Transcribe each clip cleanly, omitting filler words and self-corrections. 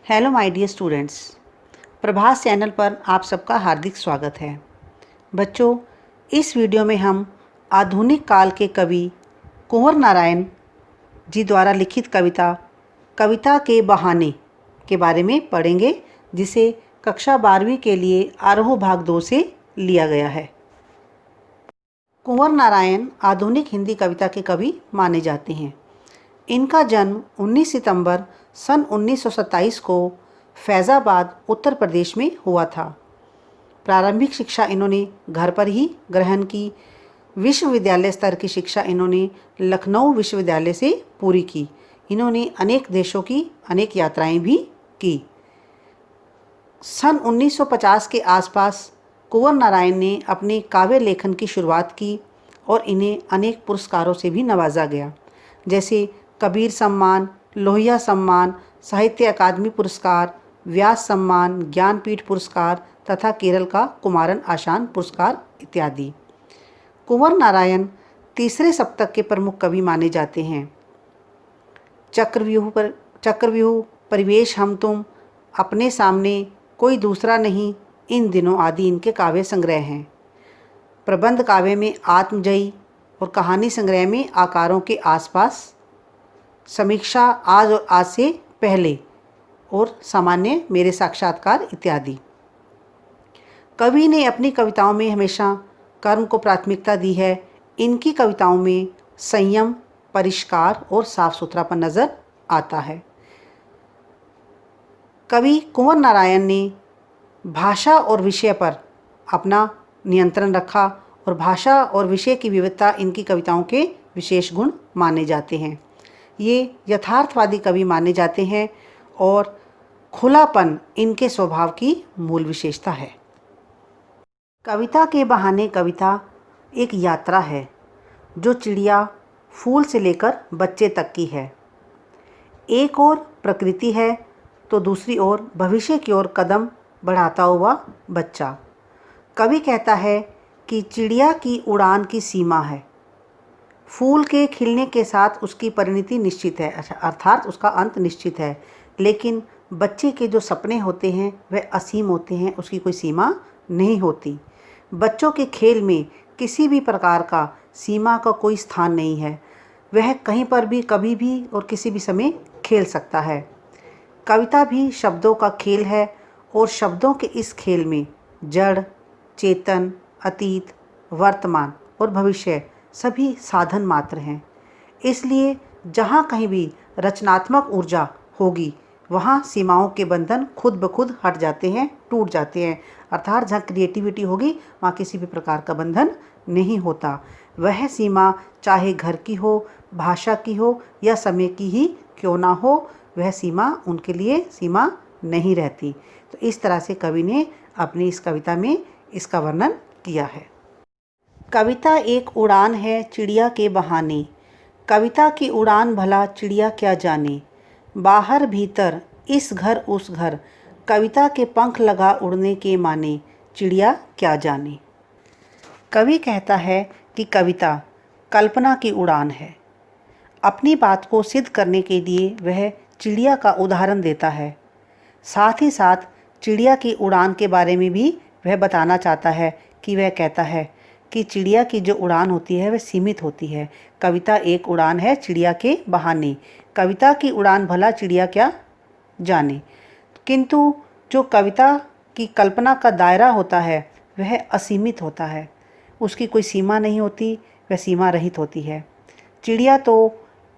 Hello my dear students, Prabhas channel पर आप सबका हार्दिक स्वागत है। बच्चों, इस वीडियो में हम आधुनिक काल के कवि कुंवर नारायण जी द्वारा लिखित कविता कविता के बहाने के बारे में पढ़ेंगे, जिसे कक्षा 12वीं के लिए आरोह भाग 2 से लिया गया है। कुंवर नारायण आधुनिक हिंदी कविता के कवि माने जाते हैं। इनका जन्म 19 सितंबर सन 1927 को फैज़ाबाद, उत्तर प्रदेश में हुआ था। प्रारंभिक शिक्षा इन्होंने घर पर ही ग्रहण की। विश्वविद्यालय स्तर की शिक्षा इन्होंने लखनऊ विश्वविद्यालय से पूरी की। इन्होंने अनेक देशों की अनेक यात्राएं भी की। सन 1950 के आसपास कुंवर नारायण ने अपने काव्य लेखन की शुरुआत की और इन्हें अनेक पुरस्कारों से भी नवाजा गया, जैसे कबीर सम्मान, लोहिया सम्मान, साहित्य अकादमी पुरस्कार, व्यास सम्मान, ज्ञानपीठ पुरस्कार तथा केरल का कुमारन आशान पुरस्कार इत्यादि। कुंवर नारायण तीसरे सप्तक के प्रमुख कवि माने जाते हैं। चक्रव्यूह, परिवेश हम तुम, अपने सामने कोई दूसरा नहीं, इन दिनों आदि इनके काव्य संग्रह हैं। प्रबंध काव्य में आत्मजयी और कहानी संग्रह में आकारों के आसपास, समीक्षा आज और आज से पहले और सामान्य मेरे साक्षात्कार इत्यादि। कवि ने अपनी कविताओं में हमेशा कर्म को प्राथमिकता दी है। इनकी कविताओं में संयम, परिष्कार और साफ सुथरापन नज़र आता है। कवि कुंवर नारायण ने भाषा और विषय पर अपना नियंत्रण रखा और भाषा और विषय की विविधता इनकी कविताओं के विशेष गुण माने जाते हैं। ये यथार्थवादी कवि माने जाते हैं और खुलापन इनके स्वभाव की मूल विशेषता है। कविता के बहाने कविता एक यात्रा है जो चिड़िया, फूल से लेकर बच्चे तक की है। एक ओर प्रकृति है तो दूसरी ओर भविष्य की ओर कदम बढ़ाता हुआ बच्चा। कवि कहता है कि चिड़िया की उड़ान की सीमा है, फूल के खिलने के साथ उसकी परिणति निश्चित है, अर्थात उसका अंत निश्चित है, लेकिन बच्चे के जो सपने होते हैं वह असीम होते हैं, उसकी कोई सीमा नहीं होती। बच्चों के खेल में किसी भी प्रकार का सीमा का कोई स्थान नहीं है, वह कहीं पर भी, कभी भी और किसी भी समय खेल सकता है। कविता भी शब्दों का खेल है और शब्दों के इस खेल में जड़, चेतन, अतीत, वर्तमान और भविष्य सभी साधन मात्र हैं। इसलिए जहाँ कहीं भी रचनात्मक ऊर्जा होगी वहाँ सीमाओं के बंधन खुद ब खुद हट जाते हैं, टूट जाते हैं। अर्थात जहाँ क्रिएटिविटी होगी वहाँ किसी भी प्रकार का बंधन नहीं होता। वह सीमा चाहे घर की हो, भाषा की हो या समय की ही क्यों ना हो, वह सीमा उनके लिए सीमा नहीं रहती। तो इस तरह से कवि ने अपनी इस कविता में इसका वर्णन किया है। कविता एक उड़ान है चिड़िया के बहाने, कविता की उड़ान भला चिड़िया क्या जाने। बाहर भीतर, इस घर उस घर, कविता के पंख लगा उड़ने के माने, चिड़िया क्या जाने। कवि कहता है कि कविता कल्पना की उड़ान है। अपनी बात को सिद्ध करने के लिए वह चिड़िया का उदाहरण देता है। साथ ही साथ चिड़िया की उड़ान के बारे में भी वह बताना चाहता है कि वह कहता है कि चिड़िया की जो उड़ान होती है वह सीमित होती है। कविता एक उड़ान है चिड़िया के बहाने, कविता की उड़ान भला चिड़िया क्या जाने। किंतु जो कविता की कल्पना का दायरा होता है वह असीमित होता है, उसकी कोई सीमा नहीं होती, वह सीमा रहित होती है। चिड़िया तो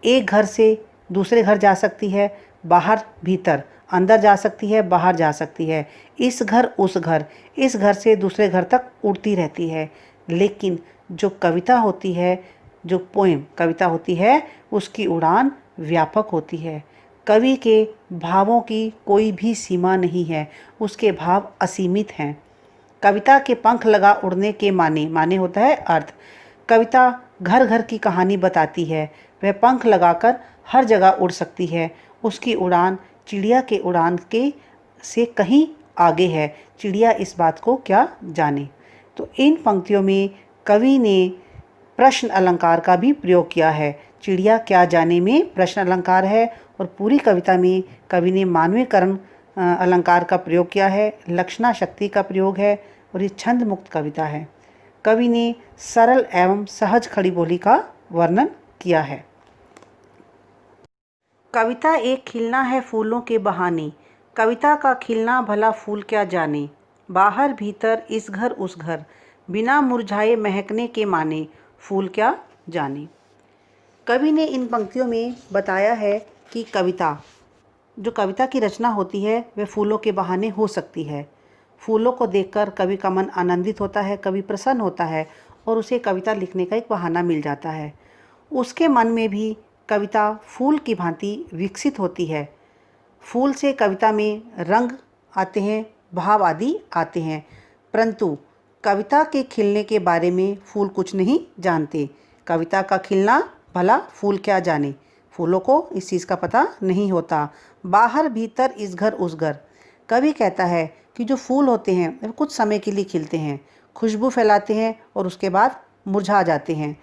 एक घर से दूसरे घर जा सकती है, बाहर भीतर, अंदर जा सकती है, बाहर जा सकती है, इस घर उस घर, इस घर से दूसरे घर तक उड़ती रहती है। लेकिन जो कविता होती है, जो पोएम कविता होती है, उसकी उड़ान व्यापक होती है। कवि के भावों की कोई भी सीमा नहीं है, उसके भाव असीमित हैं। कविता के पंख लगा उड़ने के माने, माने होता है अर्थ। कविता घर घर की कहानी बताती है, वह पंख लगाकर हर जगह उड़ सकती है। उसकी उड़ान चिड़िया के उड़ान के से कहीं आगे है, चिड़िया इस बात को क्या जाने। तो इन पंक्तियों में कवि ने प्रश्न अलंकार का भी प्रयोग किया है। चिड़िया क्या जाने में प्रश्न अलंकार है और पूरी कविता में कवि ने मानवीयकरण अलंकार का प्रयोग किया है, लक्षणा शक्ति का प्रयोग है और ये छंद मुक्त कविता है। कवि ने सरल एवं सहज खड़ी बोली का वर्णन किया है। कविता एक खिलना है फूलों के बहाने, कविता का खिलना भला फूल क्या जाने, बाहर भीतर इस घर उस घर, बिना मुरझाए महकने के माने, फूल क्या जाने। कवि ने इन पंक्तियों में बताया है कि कविता की रचना होती है वह फूलों के बहाने हो सकती है। फूलों को देखकर कवि का मन आनंदित होता है, कवि प्रसन्न होता है और उसे कविता लिखने का एक बहाना मिल जाता है। उसके मन में भी कविता फूल की भांति विकसित होती है। फूल से कविता में रंग आते हैं, भाव आदि आते हैं, परंतु कविता के खिलने के बारे में फूल कुछ नहीं जानते। कविता का खिलना भला फूल क्या जाने, फूलों को इस चीज़ का पता नहीं होता। बाहर भीतर इस घर उस घर, कवि कहता है कि जो फूल होते हैं वे कुछ समय के लिए खिलते हैं, खुशबू फैलाते हैं और उसके बाद मुरझा जाते हैं।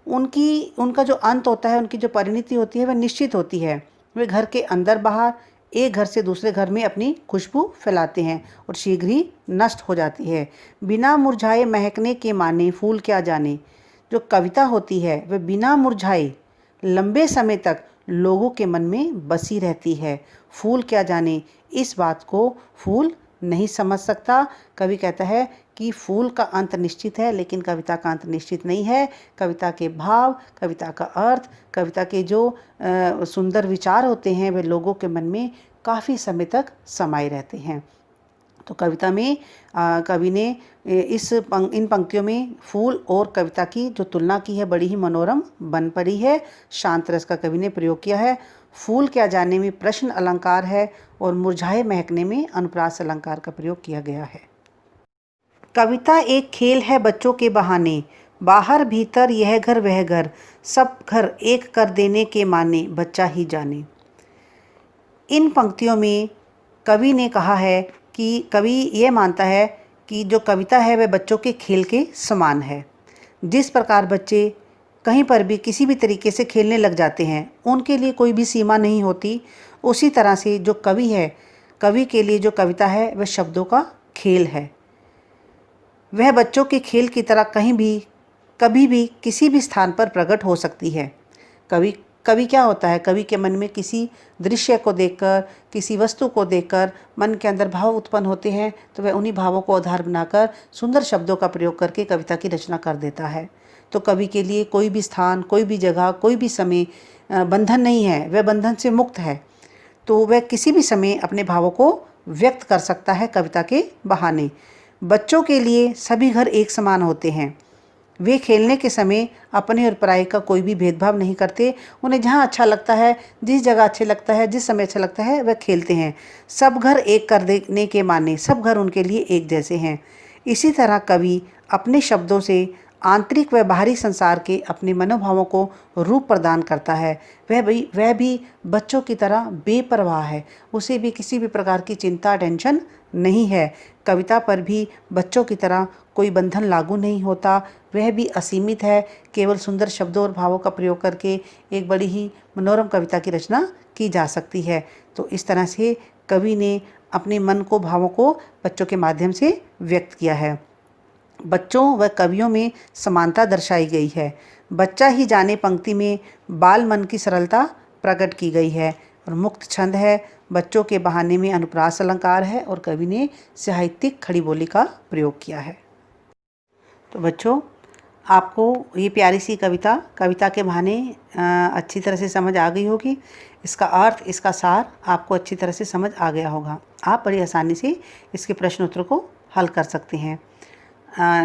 उनका जो अंत होता है, उनकी जो परिणति होती है वह निश्चित होती है। वे घर के अंदर बाहर एक घर से दूसरे घर में अपनी खुशबू फैलाते हैं और शीघ्र ही नष्ट हो जाती है। बिना मुरझाए महकने के माने फूल क्या जाने, जो कविता होती है वह बिना मुरझाए लंबे समय तक लोगों के मन में बसी रहती है। फूल क्या जाने, इस बात को फूल नहीं समझ सकता। कवि कहता है कि फूल का अंत निश्चित है लेकिन कविता का अंत निश्चित नहीं है। कविता के भाव, कविता का अर्थ, कविता के जो सुंदर विचार होते हैं वे लोगों के मन में काफ़ी समय तक समाये रहते हैं। तो कविता में कवि ने इन पंक्तियों में फूल और कविता की जो तुलना की है बड़ी ही मनोरम बन पड़ी है। शांत रस का कवि ने प्रयोग किया है। फूल क्या जाने में प्रश्न अलंकार है और मुरझाए महकने में अनुप्रास अलंकार का प्रयोग किया गया है। कविता एक खेल है बच्चों के बहाने, बाहर भीतर यह घर वह घर, सब घर एक कर देने के माने, बच्चा ही जाने। इन पंक्तियों में कवि ने कहा है कि कवि ये मानता है कि जो कविता है वह बच्चों के खेल के समान है। जिस प्रकार बच्चे कहीं पर भी किसी भी तरीके से खेलने लग जाते हैं, उनके लिए कोई भी सीमा नहीं होती, उसी तरह से जो कवि है, कवि के लिए जो कविता है वह शब्दों का खेल है। वह बच्चों के खेल की तरह कहीं भी, कभी भी, किसी भी स्थान पर प्रकट हो सकती है। कवि क्या होता है, कवि के मन में किसी दृश्य को देखकर, किसी वस्तु को देखकर मन के अंदर भाव उत्पन्न होते हैं, तो वह उन्हीं भावों को आधार बनाकर सुंदर शब्दों का प्रयोग करके कविता की रचना कर देता है। तो कवि के लिए कोई भी स्थान, कोई भी जगह, कोई भी समय बंधन नहीं है, वह बंधन से मुक्त है। तो वह किसी भी समय अपने भावों को व्यक्त कर सकता है कविता के बहाने। बच्चों के लिए सभी घर एक समान होते हैं। वे खेलने के समय अपने और पराये का कोई भी भेदभाव नहीं करते। उन्हें जहाँ अच्छा लगता है, जिस जगह अच्छे लगता है, जिस समय अच्छा लगता है, वह खेलते हैं। सब घर एक कर देने के माने, सब घर उनके लिए एक जैसे हैं। इसी तरह कवि अपने शब्दों से आंतरिक व बाहरी संसार के अपने मनोभावों को रूप प्रदान करता है। वह भी बच्चों की तरह बेपरवाह है, उसे भी किसी भी प्रकार की चिंता, टेंशन नहीं है। कविता पर भी बच्चों की तरह कोई बंधन लागू नहीं होता, वह भी असीमित है। केवल सुंदर शब्दों और भावों का प्रयोग करके एक बड़ी ही मनोरम कविता की रचना की जा सकती है। तो इस तरह से कवि ने अपने मन को, भावों को बच्चों के माध्यम से व्यक्त किया है। बच्चों व कवियों में समानता दर्शाई गई है। बच्चा ही जाने पंक्ति में बाल मन की सरलता प्रकट की गई है और मुक्त छंद है। बच्चों के बहाने में अनुप्रास अलंकार है और कवि ने साहित्यिक खड़ी बोली का प्रयोग किया है। तो बच्चों, आपको ये प्यारी सी कविता के बहाने अच्छी तरह से समझ आ गई होगी। इसका अर्थ, इसका सार आपको अच्छी तरह से समझ आ गया होगा। आप बड़ी आसानी से इसके प्रश्न उत्तर को हल कर सकते हैं।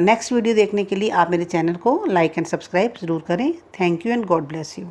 नेक्स्ट वीडियो देखने के लिए आप मेरे चैनल को लाइक एंड सब्सक्राइब ज़रूर करें। Thank you and God bless you.